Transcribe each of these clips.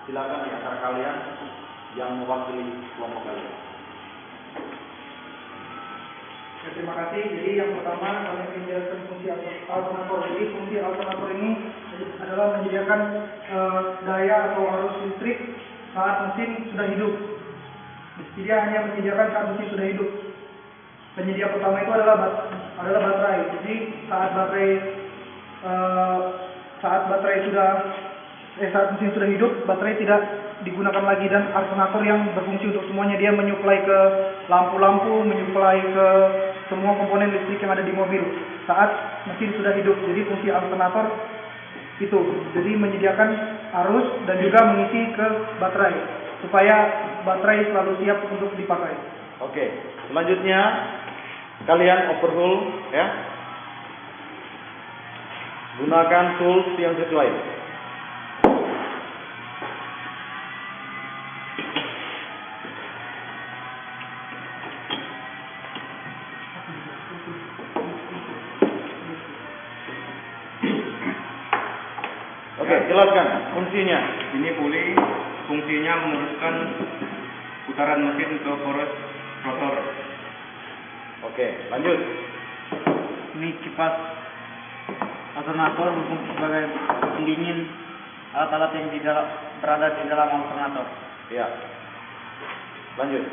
Silakan di antara kalian yang mewakili kelompok kalian. Ya, terima kasih. Jadi yang pertama kami menjelaskan fungsi alternator. Jadi fungsi alternator ini adalah menyediakan daya atau arus listrik saat mesin sudah hidup. Dia hanya menyediakan saat mesin sudah hidup. Penyedia pertama itu adalah baterai. Jadi saat mesin sudah hidup, baterai tidak digunakan lagi, dan alternator yang berfungsi untuk semuanya. Dia menyuplai ke lampu-lampu, menyuplai ke semua komponen listrik yang ada di mobil saat mesin sudah hidup. Jadi fungsi alternator itu, jadi menyediakan arus dan juga mengisi ke baterai supaya baterai selalu siap untuk dipakai. Oke, selanjutnya kalian overhaul ya. Gunakan tools yang sesuai. Oke, jelaskan fungsinya. Ini puli fungsinya meneruskan putaran mesin ke poros rotor. Oke, lanjut. Ini kipas alternator berfungsi sebagai pendingin alat-alat yang berada di dalam alternator. Ya. Lanjut.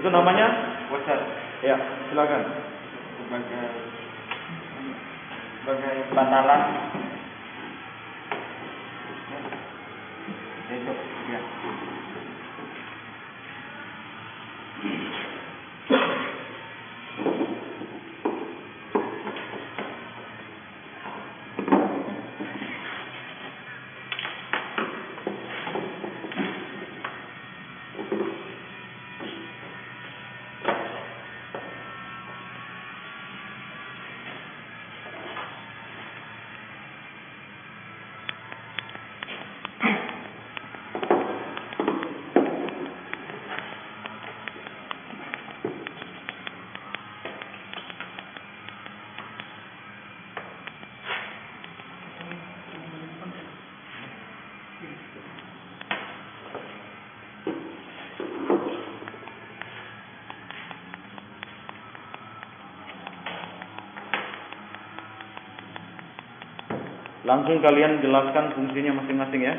Itu namanya? Washer. Ya, silakan. Sebagai bantalan. Itu ya. Langsung kalian jelaskan fungsinya masing-masing ya.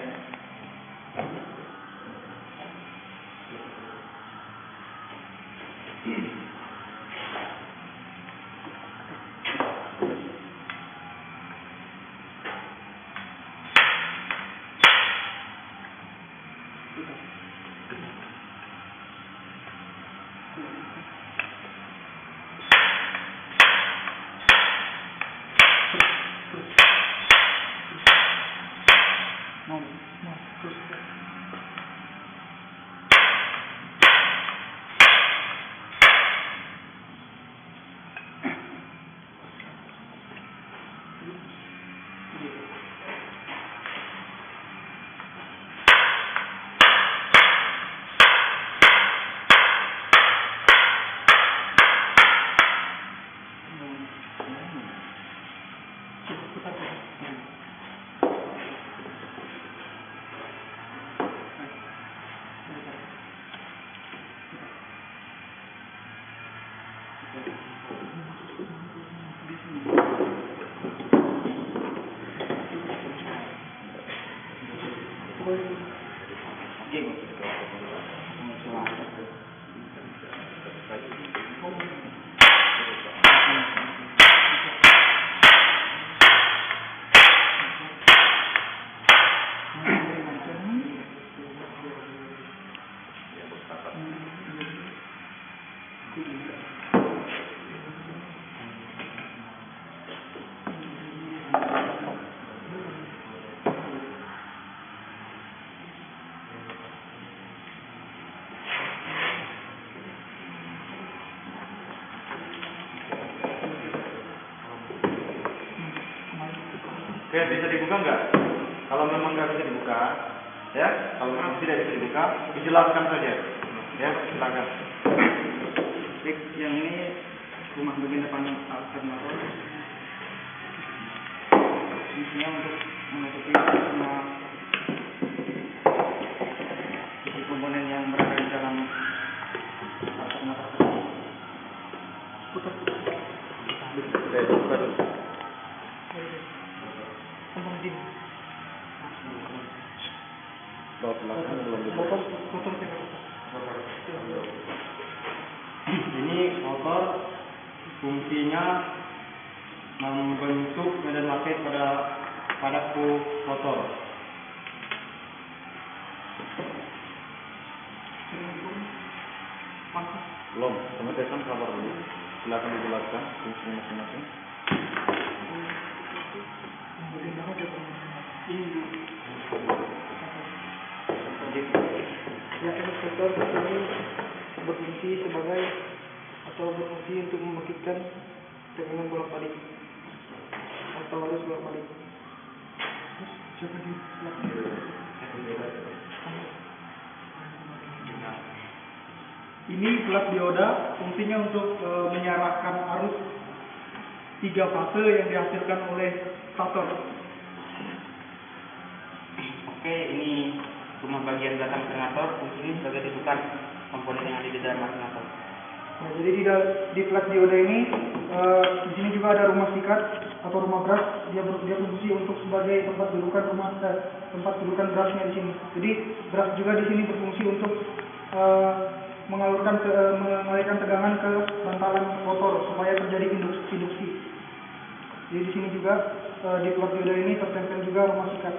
Oke, bisa dibuka nggak? Kalau memang nggak bisa dibuka, ya, kalau memang tidak bisa dibuka, dijelaskan saja, ya, silakan. Yang ini rumah bagian depan alternator. fungsinya untuk menutupi semua isi komponen yang berada di dalam alternator tersebut. Buka dulu. Bawa belakang belum dibuka. Ini motor fungsinya membentuk medan magnet pada motor. Belum, pengetesan kabar dulu. Silakan dijelaskan fungsinya masing-masing. Ya, indikator ini berfungsi sebagai atau berfungsi untuk membangkitkan tegangan bolak-balik atau arus bolak-balik. Siapa di ini kelas dioda fungsinya untuk menyarahkan arus 3 fase yang dihasilkan oleh stator. Oke, ini rumah bagian belakang alternator, fungsinya sebagai tutupan komponen yang ada di dalam alternator. Nah, jadi di flash dioda ini di sini juga ada rumah sikat atau rumah brush. Dia berfungsi untuk sebagai tempat dudukan brushnya di sini. Jadi brush juga di sini berfungsi untuk mengalirkan tegangan ke bantalan motor supaya terjadi induksi. Jadi di sini juga di flash dioda ini tertempel juga rumah sikat.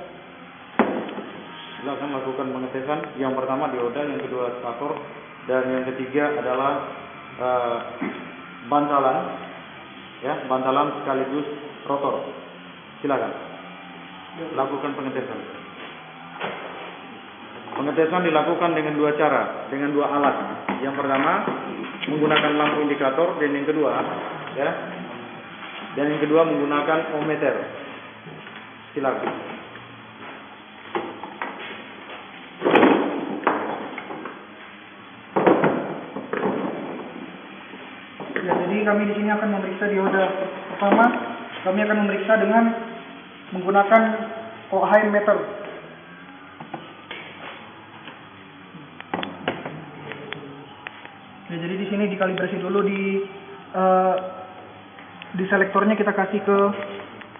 Silakan lakukan pengetesan. Yang pertama dioda, yang kedua stator, dan yang ketiga adalah bantalan, ya, bantalan sekaligus rotor. Silakan lakukan pengetesan. Pengetesan dilakukan dengan 2 cara, dengan 2 alat. Yang pertama menggunakan lampu indikator, dan yang kedua, ya, dan yang kedua menggunakan ohmmeter. Silakan. Ya, jadi kami di sini akan memeriksa dioda. Pertama, kami akan memeriksa dengan menggunakan Ohm meter. Ya, jadi di sini dikalibrasi dulu di selektornya kita kasih ke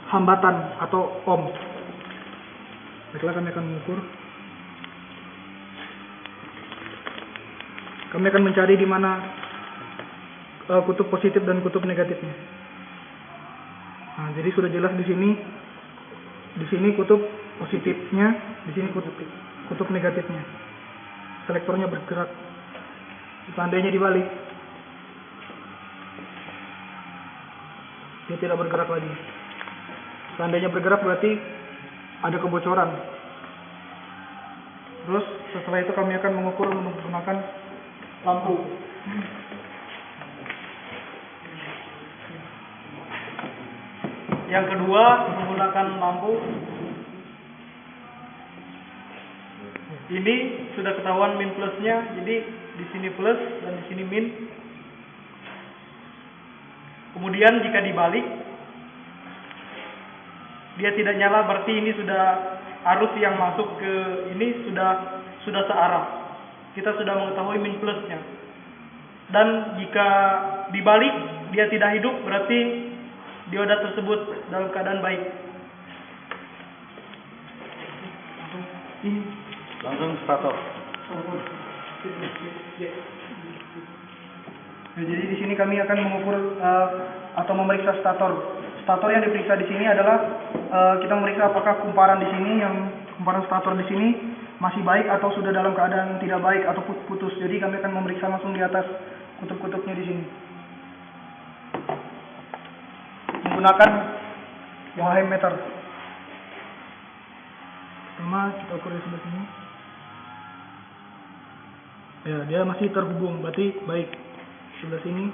hambatan atau ohm. Baiklah, kami akan mengukur. Kami akan mencari di mana kutub positif dan kutub negatifnya. Nah, jadi sudah jelas di sini kutub positifnya, di sini kutub negatifnya. Selektornya bergerak. Seandainya dibalik, dia tidak bergerak lagi. Seandainya bergerak berarti ada kebocoran. Terus setelah itu kami akan mengukur menggunakan lampu. Yang kedua menggunakan lampu. Ini sudah ketahuan min plusnya, jadi di sini plus dan di sini min. Kemudian jika dibalik, dia tidak nyala, berarti ini sudah arus yang masuk ke ini sudah searah. Kita sudah mengetahui min plusnya. Dan jika dibalik dia tidak hidup, berarti dioda tersebut dalam keadaan baik. Langsung stator. Nah, jadi di sini kami akan mengukur atau memeriksa stator. Stator yang diperiksa di sini adalah kita memeriksa apakah kumparan di sini, yang kumparan stator di sini masih baik atau sudah dalam keadaan tidak baik atau putus. Jadi kami akan memeriksa langsung di atas kutub-kutubnya di sini. Menggunakan Ohm meter. Pertama kita ukur di sebelah sini. Ya, dia masih terhubung, berarti baik. Sebelah sini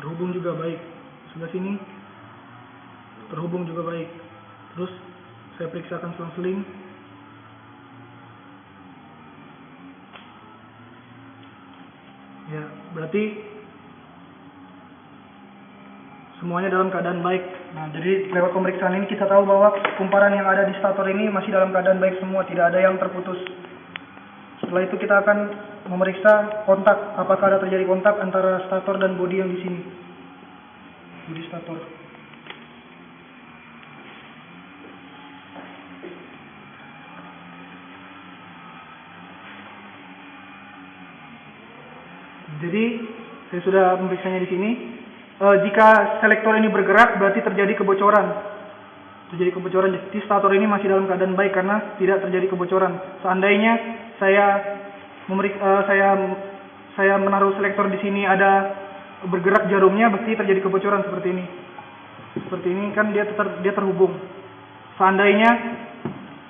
terhubung juga baik. Sebelah sini terhubung juga baik. Terus saya periksakan selang-seling. Ya, berarti semuanya dalam keadaan baik. Nah, jadi lewat pemeriksaan ini kita tahu bahwa kumparan yang ada di stator ini masih dalam keadaan baik semua, tidak ada yang terputus. Setelah itu kita akan memeriksa kontak, apakah ada terjadi kontak antara stator dan bodi yang di sini. Bodi stator. Jadi saya sudah memeriksanya di sini. Jika selektor ini bergerak, berarti terjadi kebocoran. Terjadi kebocoran. Jadi stator ini masih dalam keadaan baik karena tidak terjadi kebocoran. Seandainya saya menaruh selektor di sini ada bergerak jarumnya, berarti terjadi kebocoran seperti ini. Seperti ini kan dia terhubung. Seandainya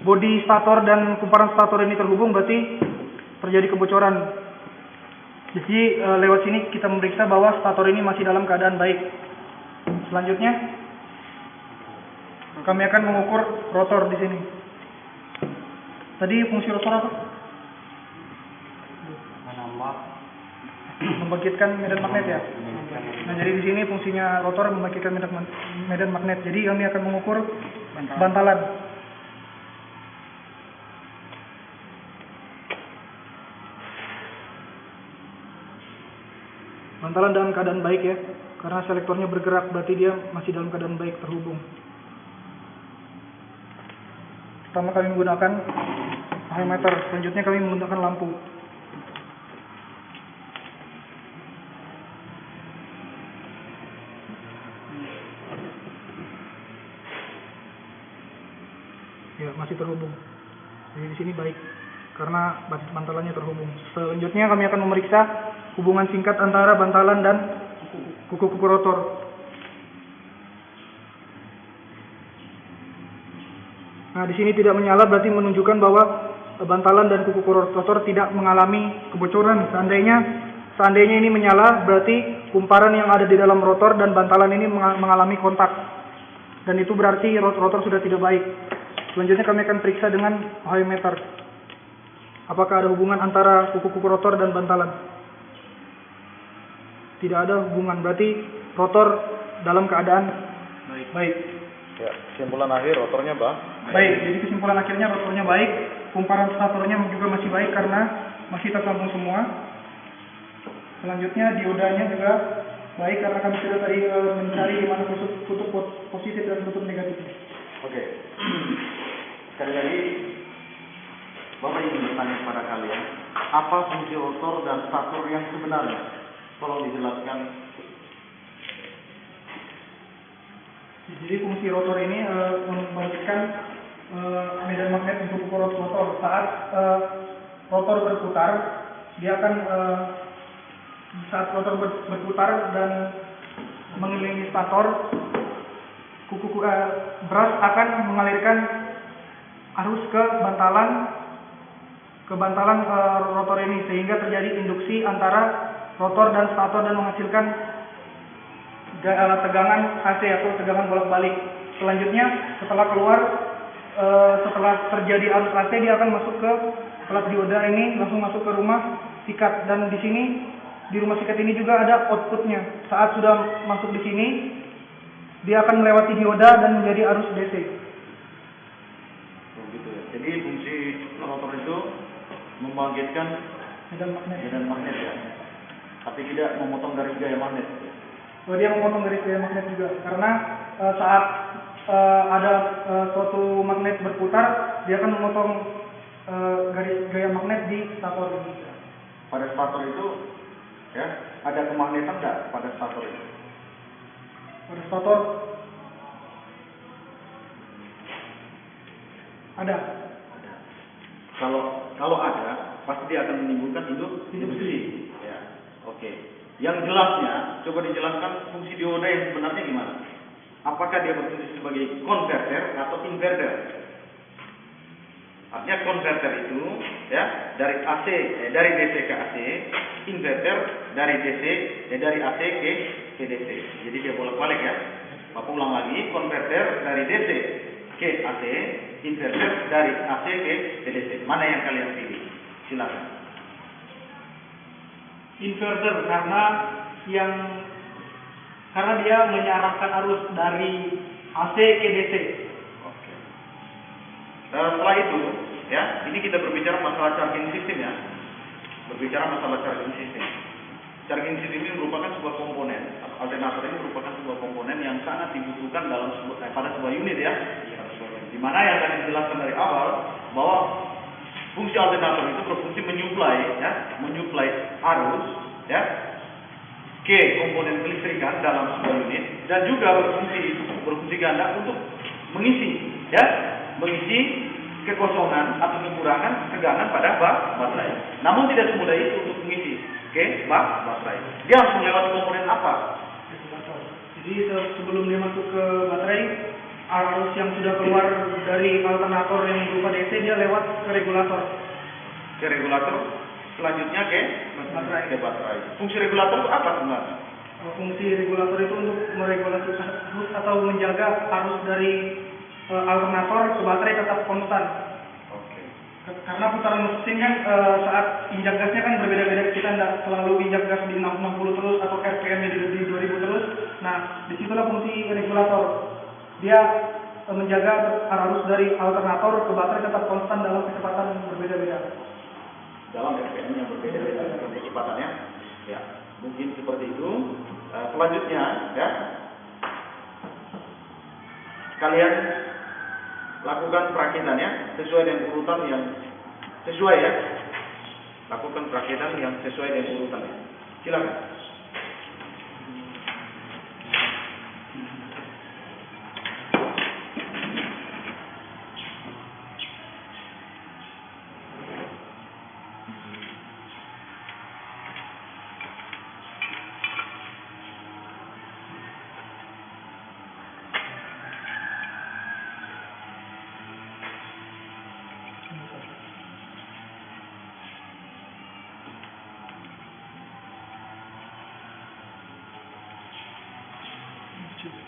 bodi stator dan kumparan stator ini terhubung, berarti terjadi kebocoran. Jadi lewat sini kita memeriksa bahwa stator ini masih dalam keadaan baik. Selanjutnya kami akan mengukur rotor di sini. Tadi fungsi rotor apa? Membangkitkan medan magnet ya. Nah, jadi di sini fungsinya rotor membangkitkan medan magnet. Jadi kami akan mengukur bantalan. Bantalan dalam keadaan baik ya, karena selektornya bergerak, berarti dia masih dalam keadaan baik terhubung. Pertama kami menggunakan meter, selanjutnya kami menggunakan lampu. Ya, masih terhubung. Jadi di sini baik, karena bantalannya terhubung. Selanjutnya kami akan memeriksa hubungan singkat antara bantalan dan kuku-kuku rotor. Nah, di sini tidak menyala berarti menunjukkan bahwa bantalan dan kuku-kuku rotor tidak mengalami kebocoran. Seandainya ini menyala, berarti kumparan yang ada di dalam rotor dan bantalan ini mengalami kontak. Dan itu berarti rotor sudah tidak baik. Selanjutnya kami akan periksa dengan Ohio meter. Apakah ada hubungan antara kuku-kuku rotor dan bantalan? Tidak ada hubungan, berarti rotor dalam keadaan baik. Ya, kesimpulan akhir rotornya baik. Jadi kesimpulan akhirnya rotornya baik, kumparan statornya juga masih baik karena masih tersambung semua. Selanjutnya diodanya juga baik karena kami sudah tadi mencari di mana kutub positif dan kutub negatif. Oke. Sekali lagi Bapak ingin bertanya kepada kalian, apa fungsi rotor dan stator yang sebenarnya? Tolong dijelaskan. Jadi fungsi rotor ini membangkitkan medan magnet untuk kuku rotor. Saat rotor berputar, dia akan saat rotor berputar dan mengelilingi stator, kuku brush akan mengalirkan arus ke bantalan rotor ini, sehingga terjadi induksi antara rotor dan stator dan menghasilkan tegangan AC atau tegangan bolak-balik. Selanjutnya setelah terjadi arus AC, dia akan masuk ke plat dioda ini, langsung masuk ke rumah sikat. Dan di sini di rumah sikat ini juga ada outputnya. Saat sudah masuk di sini, dia akan melewati dioda dan menjadi arus DC. Begitu ya. Jadi fungsi rotor itu membangkitkan medan magnet ya. Tapi tidak memotong dari gaya magnet. Dia memotong dari gaya magnet juga, karena saat ada suatu magnet berputar, dia akan memotong garis gaya magnet di stator ini. Pada stator itu, ya, ada kemagnetan nggak pada stator itu? Pada stator ada. Kalau ada, pasti dia akan menimbulkan induksi. Ya. Oke. Yang jelasnya, coba dijelaskan fungsi dioda yang sebenarnya gimana? Apakah dia berfungsi sebagai konverter atau inverter? Artinya konverter itu ya dari DC ke AC, inverter dari AC ke DC. Jadi dia bolak-balik ya. Bapak ulang lagi, konverter dari DC ke AC, inverter dari AC ke DC. Mana yang kalian pilih? Silakan. Inverter, karena yang karena dia mengarahkan arus dari AC ke DC. Oke. Setelah itu, ya, ini kita berbicara masalah charging system ya. Berbicara masalah charging system. Charging system ini merupakan sebuah komponen. Alternator ini merupakan sebuah komponen yang sangat dibutuhkan dalam pada sebuah unit ya. Di mana yang tadi dijelaskan dari awal bahwa fungsi alternator itu berfungsi menyuplai arus ya ke komponen kelistrikan dalam sebuah unit dan juga berfungsi ganda untuk mengisi kekosongan atau kekurangan tegangan pada baterai. Namun tidak semudah itu untuk mengisi ke baterai. Dia harus melewati komponen apa? Jadi sebelum dia masuk ke baterai, arus yang sudah keluar dari alternator yang berupa DC dia lewat ke regulator. Ke regulator, selanjutnya ke baterai. Fungsi regulator itu apa sebenarnya? Fungsi regulator itu untuk meregulasi arus atau menjaga arus dari alternator ke baterai tetap konstan. Oke. Karena putaran mesin kan saat injak gasnya kan berbeda-beda, kita tidak selalu injak gas di 660 terus atau RPM-nya di 2000 terus. Nah, disitulah fungsi regulator. Dia menjaga arus dari alternator ke baterai tetap konstan dalam kecepatan berbeda-beda. Dalam RPM yang berbeda-beda dengan kecepatannya. Ya, mungkin seperti itu. Selanjutnya, ya, kalian lakukan perakitannya sesuai dengan urutan yang sesuai ya. Lakukan perakitan yang sesuai dengan urutannya. Silakan. Cukup.